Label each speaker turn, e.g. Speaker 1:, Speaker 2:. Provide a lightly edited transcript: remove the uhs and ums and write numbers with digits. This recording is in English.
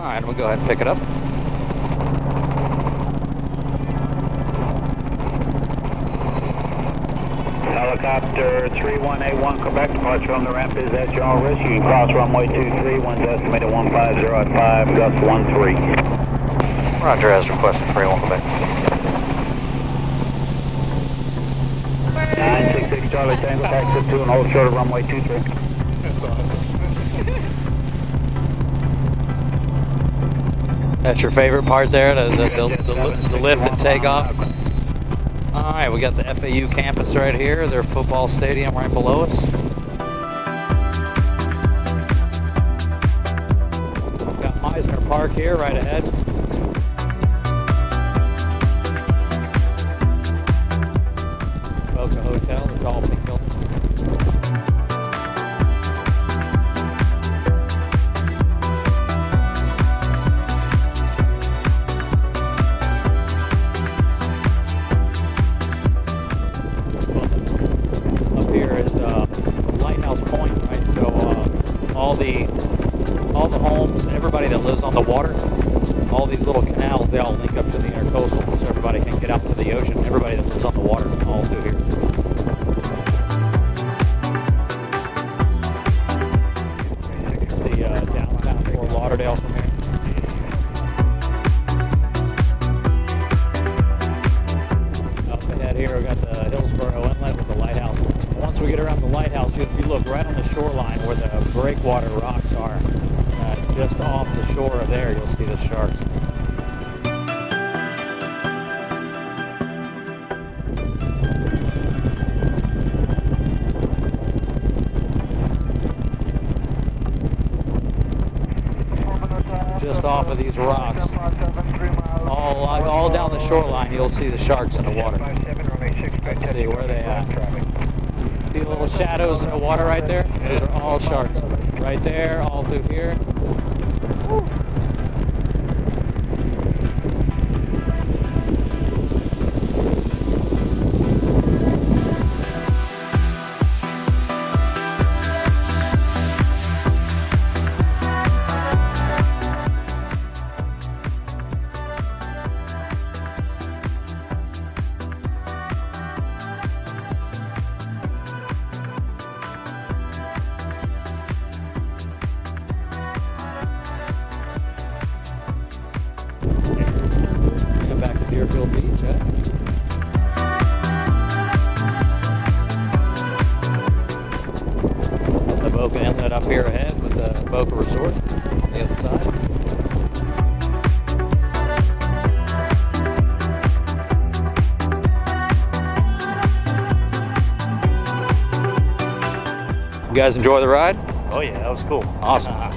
Speaker 1: Alright, we'll go ahead and pick it up.
Speaker 2: Helicopter 3181, Quebec, departure from the ramp is at your risk. You can cross runway 23, winds estimated 150 at 5, gust 13.
Speaker 1: Roger, as requested, 31 Quebec.
Speaker 2: 966 Charlie Tango, taxi 2 and hold short of runway 23.
Speaker 3: That's awesome.
Speaker 1: That's your favorite part there, the lift and takeoff? Alright, we got the FAU campus right here, their football stadium right below us. We've got Meisner Park here right ahead. Boca Hotel, the tall pink building. Lighthouse Point, right? So all the homes, everybody that lives on the water, all these little canals, they all link up to the intercoastal, so everybody can get out to the ocean. Everybody that lives on the water, all through here. You can see downtown Fort Lauderdale from here. Up ahead here, we got the Hillsborough Inlet with the lighthouse. Once we get around the lighthouse, if you look right on the shoreline where the breakwater rocks are, just off the shore of there, you'll see the sharks. Just off of these rocks, all down the shoreline, you'll see the sharks in the water. Let's see, where are they at? See the little shadows in the water right there? Those are all sharks. Right there, all through here. Woo. Back to Deerfield Beach, yeah. The Boca Inlet up here ahead with the Boca Resort on the other side. You guys enjoy the ride?
Speaker 3: Oh yeah, that was cool.
Speaker 1: Awesome.